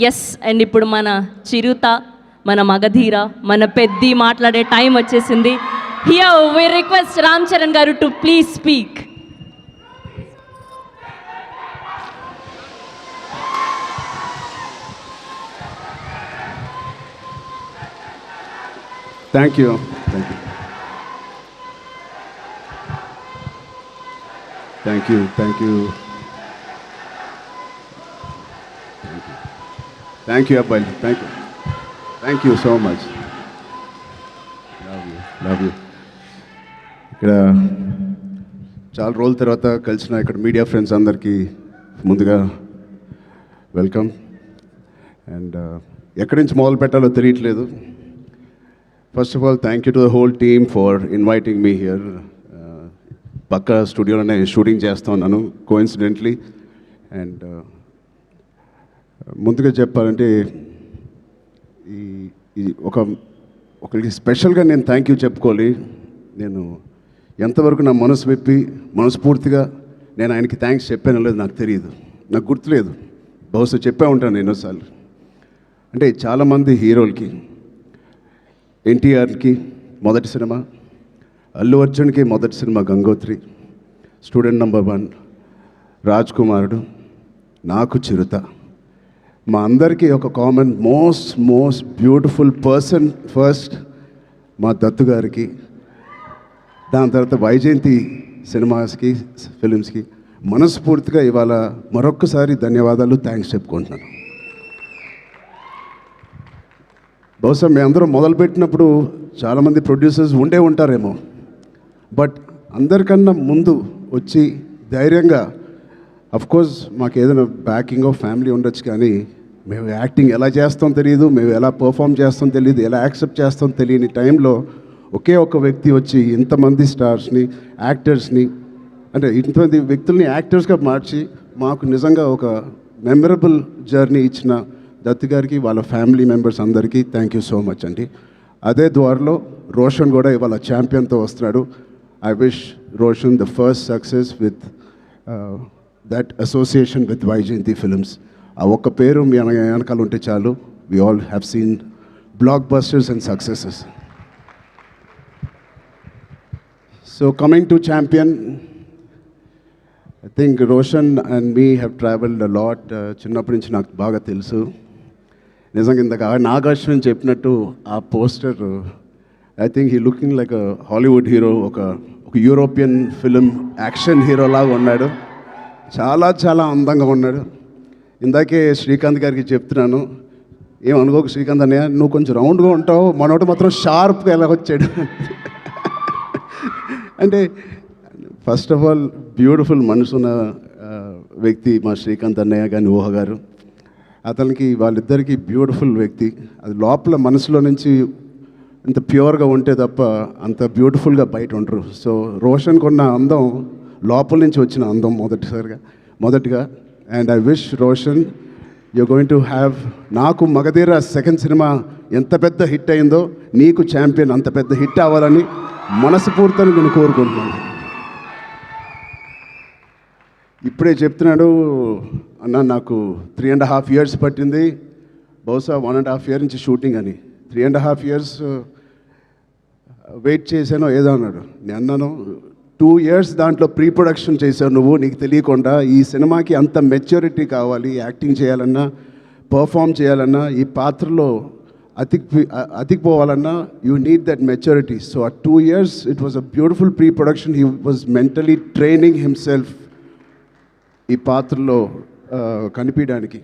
Yes, and ఇప్పుడు మన చిరుత, మన మగధీర, మన పెద్ది మాట్లాడే టైం వచ్చేసింది. Here we request Ram Charan garu to please speak. Thank you. Thank you. Thank you. Thank you. Thank you, Abhay. Thank you. Thank you so much. Love you. Love you. ఇక్కడ చాలా రోజుల తర్వాత కలిసిన ఇక్కడ మీడియా ఫ్రెండ్స్ అందరికీ ముందుగా వెల్కమ్. అండ్ ఎక్కడి నుంచి మొదలు పెట్టాలో తెలియట్లేదు. First of all thank you to the whole team for inviting me here. పక్క స్టూడియోలోనే షూటింగ్ చేస్తూ ఉన్నాను కోఇన్సిడెంట్లీ. అండ్ ముందుగా చెప్పాలంటే ఈ ఒకరికి స్పెషల్గా నేను థ్యాంక్ యూ చెప్పుకోవాలి. నేను ఎంతవరకు నా మనసు విప్పి మనస్ఫూర్తిగా నేను ఆయనకి థ్యాంక్స్ చెప్పానో లేదు నాకు తెలియదు, నాకు గుర్తులేదు. బహుశా చెప్పే ఉంటాను ఎన్నోసార్లు. అంటే చాలామంది హీరోలకి, ఎన్టీఆర్కి మొదటి సినిమా, అల్లు అర్జున్కి మొదటి cinema Gangotri, student number 1, Raj కుమారుడు, నాకు చిరుత. మా అందరికీ ఒక common most beautiful person first మా దత్తు గారికి, దాని తర్వాత వైజయంతి సినిమాస్కి, ఫిలిమ్స్కి మనస్ఫూర్తిగా ఇవాళ మరొక్కసారి ధన్యవాదాలు, థ్యాంక్స్ చెప్పుకుంటున్నాను. బహుశా మేము అందరం మొదలుపెట్టినప్పుడు చాలామంది ప్రొడ్యూసర్స్ ఉండే ఉంటారేమో, బట్ అందరికన్నా ముందు వచ్చి ధైర్యంగా, అఫ్కోర్స్ మాకు ఏదైనా బ్యాకింగ్ ఆఫ్ ఫ్యామిలీ ఉండొచ్చు, కానీ మేము యాక్టింగ్ ఎలా చేస్తాం తెలియదు, మేము ఎలా పర్ఫామ్ చేస్తాం తెలియదు, ఎలా యాక్సెప్ట్ చేస్తాం తెలియని టైంలో ఒకే ఒక్క వ్యక్తి వచ్చి ఇంతమంది స్టార్స్ని, యాక్టర్స్ని, అంటే ఇంతమంది వ్యక్తుల్ని యాక్టర్స్గా మార్చి మాకు నిజంగా ఒక మెమరబుల్ జర్నీ ఇచ్చిన దత్తు గారికి, వాళ్ళ ఫ్యామిలీ మెంబర్స్ అందరికీ థ్యాంక్ యూ సో మచ్ అండి. అదే ద్వారలో రోషన్ కూడా ఇవాళ ఛాంపియన్తో వస్తున్నాడు. I wish Roshan the first success with that association with Vyjayanthi Films. ఆ ఒక్క పేరు మీ వెనకాల ఉంటే చాలు. We all have seen blockbusters and successes. So coming to Champion, I think Roshan and me have travelled a lot. చిన్నప్పటి నుంచి నాకు బాగా తెలుసు. నిజంగా ఇందాక నాగార్జున చెప్పినట్టు ఆ poster, I think he looking like a Hollywood hero, ఒక యూరోపియన్ ఫిలిం యాక్షన్ హీరో లాగా ఉన్నాడు. చాలా అందంగా ఉన్నాడు. ఇందాకే శ్రీకాంత్ గారికి చెప్తున్నాను, ఏమనుకోక శ్రీకాంత్ అన్నయ్య, నువ్వు కొంచెం రౌండ్గా ఉంటావు, మనోడు మాత్రం షార్ప్గా ఎలా వచ్చాడు. అంటే ఫస్ట్ ఆఫ్ ఆల్ బ్యూటిఫుల్ మనసున్న వ్యక్తి మా శ్రీకాంత్ అన్నయ్య కానీ ఊహ గారు. అతనికి వాళ్ళిద్దరికీ బ్యూటిఫుల్ వ్యక్తి. అది లోపల మనసులో నుంచి ఇంత ప్యూర్గా ఉంటే తప్ప అంత బ్యూటిఫుల్గా బయట ఉండరు. సో రోషన్కి ఉన్న అందం లోపల నుంచి వచ్చిన అందం మొదటిగా. And I wish Roshan you going to have, నాకు మగధీర సెకండ్ సినిమా ఎంత పెద్ద హిట్ అయిందో నీకు ఛాంపియన్ అంత పెద్ద హిట్ అవ్వాలని మనస్ఫూర్తిగా నేను కోరుకుంటున్నాను. ఇప్పుడే చెప్తున్నాడు అన్న, నాకు 3.5 years పట్టింది, బహుశా 1.5 year నుంచి షూటింగ్ అని. 3.5 years వెయిట్ చేశానో ఏదో అన్నాడు. నేను అన్నాను 2 years దాంట్లో ప్రీ ప్రొడక్షన్ చేశావు నువ్వు, నీకు తెలియకుండా. ఈ సినిమాకి అంత మెచ్యూరిటీ కావాలి, యాక్టింగ్ చేయాలన్నా, పర్ఫామ్ చేయాలన్నా, ఈ పాత్రలో అతికిపోవాలన్నా you need that maturity. So uh 2 years it was a beautiful pre production. He was mentally training himself ఈ పాత్రలో కనిపించడానికి.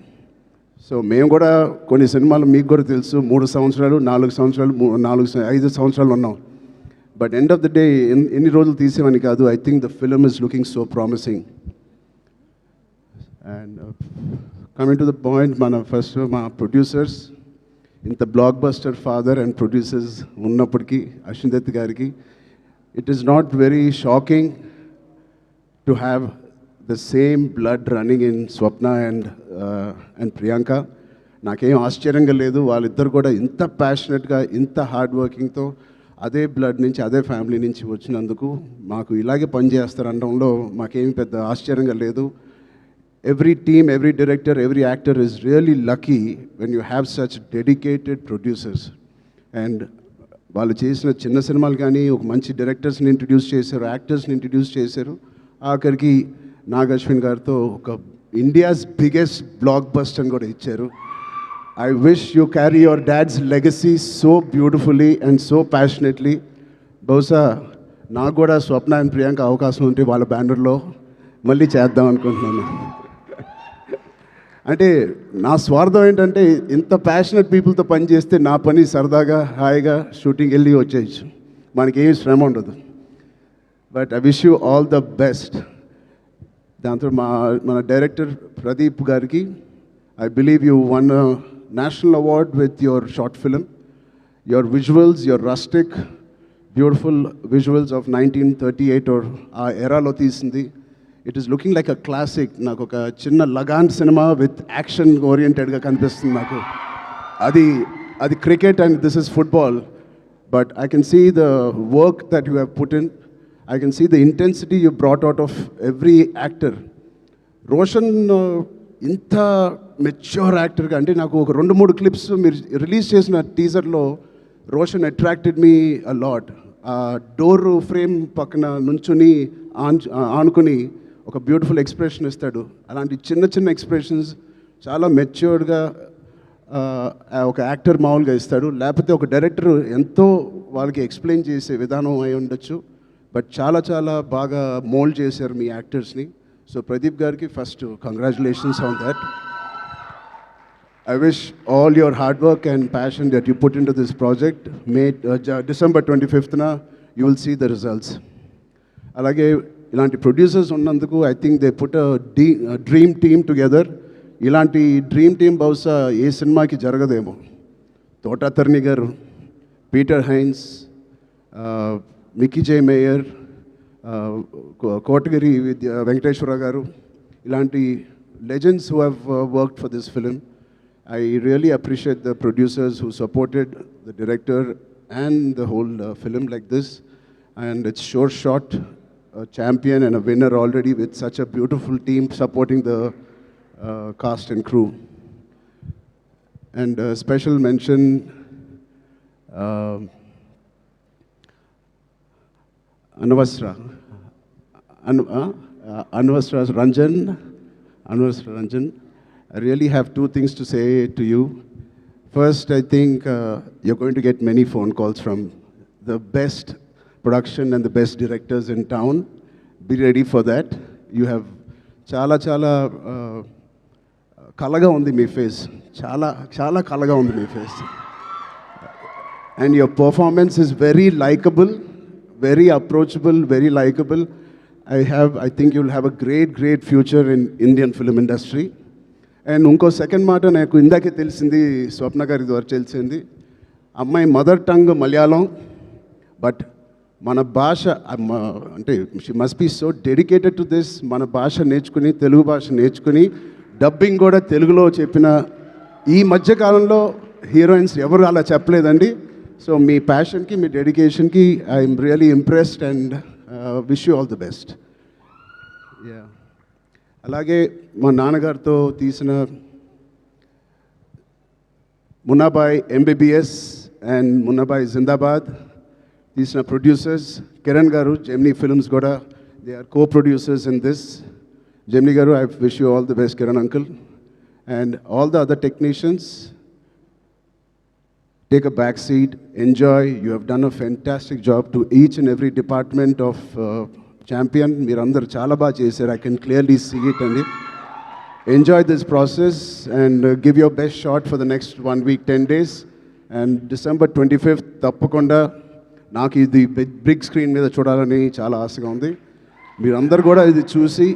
సో మేము కూడా కొన్ని సినిమాలు మీకు కూడా తెలుసు 3 సంవత్సరాలు 4 సంవత్సరాలు 5 సంవత్సరాలు ఉన్నాం. But end of the day ఎన్ని రోజులు తీసేవని కాదు. I think the film is looking so promising. And coming to the point, మా ప్రొడ్యూసర్స్, ఇంత block buster father and producers ఉన్నప్పటికీ అశ్విన్ దత్ గారికి it is not very shocking to have the same blood running in Swapna and Priyanka. నాకేం ఆశ్చర్యంగా లేదు. వాళ్ళిద్దరు కూడా ఇంత ప్యాషనెట్గా, ఇంత హార్డ్ వర్కింగ్తో అదే బ్లడ్ నుంచి, అదే ఫ్యామిలీ నుంచి వచ్చినందుకు మాకు ఇలాగే పనిచేస్తారనడంలో మాకేమి పెద్ద ఆశ్చర్యంగా లేదు. Every team, every director, every actor is really lucky when you have such dedicated producers. And వాళ్ళు చేసిన చిన్న సినిమాలు కానీ ఒక మంచి డైరెక్టర్స్ని ఇంట్రడ్యూస్ చేశారు, యాక్టర్స్ని ఇంట్రడ్యూస్ చేశారు. ఆఖరికి నాగ్ అశ్విన్ గారితో ఒక ఇండియాస్ బిగ్గెస్ట్ బ్లాక్ బస్టర్ కూడా ఇచ్చారు. I wish you carry your dad's legacy so beautifully and so passionately. బహుశా నాకు కూడా స్వప్న అండ్ ప్రియాంక అవకాశం ఉంటే వాళ్ళ బ్యానర్లో మళ్ళీ చేద్దాం అనుకుంటున్నాను. అంటే నా స్వార్థం ఏంటంటే ఇంత ప్యాషనెట్ పీపుల్తో పని చేస్తే నా పని సరదాగా హాయిగా షూటింగ్ వెళ్ళి వచ్చేయచ్చు, మనకేం శ్రమ ఉండదు. But I wish you all the best. దాంతో మన డైరెక్టర్ ప్రదీప్ గారికి, I believe you won a national award with your short film. Your visuals, your rustic, beautiful visuals of 1938 or our era lo teesindi. It is looking like a classic. Naku oka chinna Lagan cinema with action oriented ga kanipistundi naku. Adi cricket and this is football. But I can see the work that you have put in. I can see the intensity you brought out of every actor. Roshan ఇంత mature యాక్టర్గా అంటే నాకు ఒక 2-3 clips మీరు release చేసిన టీజర్లో Roshan attracted me a lot. ఆ door frame పక్కన నుంచుని ఆనుకుని ఒక బ్యూటిఫుల్ ఎక్స్ప్రెషన్ ఇస్తాడు. అలాంటి చిన్న చిన్న ఎక్స్ప్రెషన్స్ చాలా మెచ్యూర్డ్గా ఒక యాక్టర్ మామూలుగా ఇస్తాడు. లేకపోతే ఒక డైరెక్టర్ ఎంతో వాళ్ళకి ఎక్స్ప్లెయిన్ చేసే విధానం అయి ఉండొచ్చు. బట్ చాలా చాలా బాగా మోల్డ్ చేశారు మీ యాక్టర్స్ని. So Pradeep Garki, first, congratulations on that. I wish all your hard work and passion that you put into this project, December 25th, you will see the results. Alage, ilanti producers unnanduku, I think they put a dream team together. Ilanti dream team bausa ఏ సినిమాకి జరగదేమో. తోటా తర్ని గారు, Peter Heinz, Mickey జే mayor, Kotagiri Venkateswara గారు, ఇలాంటి legends who have worked for this film. I really appreciate the producers who supported the director and the whole film like this. And it's sure shot, a champion and a winner already with such a beautiful team supporting the cast and crew. And special mention Anvasra Ranjan. I really have 2 things to say to you. First, I think you're going to get many phone calls from the best production and the best directors in town. Be ready for that. You have chala kalaga undi mee face. Chala kalaga undi mee face. And your performance is very likable, very approachable, very likable. I think you'll have a great future in Indian film industry. And unko second మాట నాకు ఇందాకే తెలిసింది, స్వప్న గారి ద్వారా తెలిసింది. అమ్మాయి mother tongue Malayalam, but మన భాష అంటే she must be so dedicated to this. మన భాష నేర్చుకుని, తెలుగు భాష నేర్చుకుని డబ్బింగ్ కూడా తెలుగులో చెప్పిన ఈ మధ్యకాలంలో హీరోయిన్స్ ఎవరు అలా చెప్పలేదండి. సో మీ ప్యాషన్కి, మీ డెడికేషన్కి I'm really impressed and wish you all the best. Yeah, అలాగే మా నాన్నగారితో తీసిన మున్నాబాయ్ ఎంబీబీఎస్ అండ్ మున్నాబాయ్ జిందాబాద్ తీసిన producers Kiran garu, Gemini Films కూడా, they are co-producers in this. Gemini garu, I wish you all the best Kiran uncle. And all the other technicians, take a back seat, enjoy. You have done a fantastic job to each and every department of Champion. Meerandaru chala baga chesaru. I can clearly see it. And enjoy this process and give your best shot for the next 1 week, 10 days. And December 25th, తప్పకుండా నాకు ఇది big screen మీద చూడాలని చాలా ఆశగా ఉంది. మీరందరూ కూడా ఇది చూసి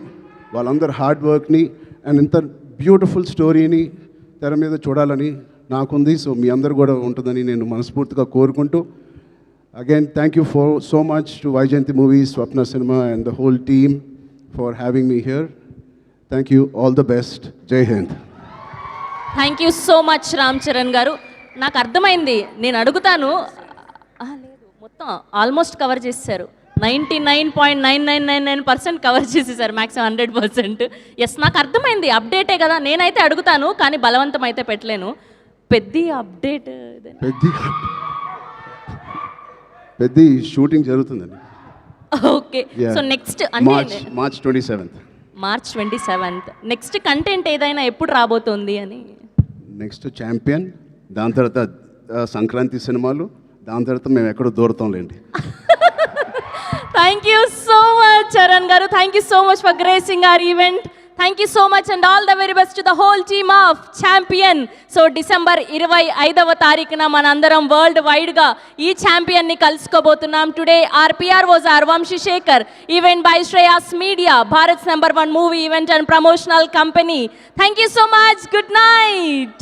వాళ్ళందరూ హార్డ్ వర్క్ని అండ్ ఇంత బ్యూటిఫుల్ స్టోరీని తెర మీద చూడాలని నాకుంది. సో మీ అందరు కూడా ఉంటుందని నేను మనస్ఫూర్తిగా కోరుకుంటూ, again thank you for so much to Vyjayanthi Movies, Swapna Cinema and the whole team for having me here. Thank you, all the best, Jai Hind. Thank you so much Ram Charan garu. నాకు అర్థమైంది, నేను అడుగుతాను. లేదు, మొత్తం ఆల్మోస్ట్ కవర్ చేశారు. 99.9999% కవర్ చేసేసారు, మ్యాక్సిమం 100%. ఎస్, నాకు అర్థమైంది, అప్డేటే కదా. నేనైతే అడుగుతాను కానీ బలవంతం అయితే పెట్టలేను. పెద్ద అప్డేట్ పెద్ద షూటింగ్ జరుగుతుందండి. ఓకే, సో నెక్స్ట్ అంటే March 27th. March 27th. Next content ఏదైనా ఎప్పుడు రాబోతోంది అని? నెక్స్ట్ ఛాంపియన్, దాని తర్వాత సంక్రాంతి సినిమాలు, దాని తర్వాత మేము ఎక్కడో దూరతాంలేండి. Thank you so much, Charan garu. Thank you so much for gracing our event. Thank you so much and all the very best to the whole team of Champion. So December 25వ తారీఖున మనందరం world wide గా ఈ champion ని కలుసుకోబోతున్నాం. Today our PR was our Vamshi Shekhar, event by Shreyas Media, Bharat's #1 movie event and promotional company. Thank you so much. Good night.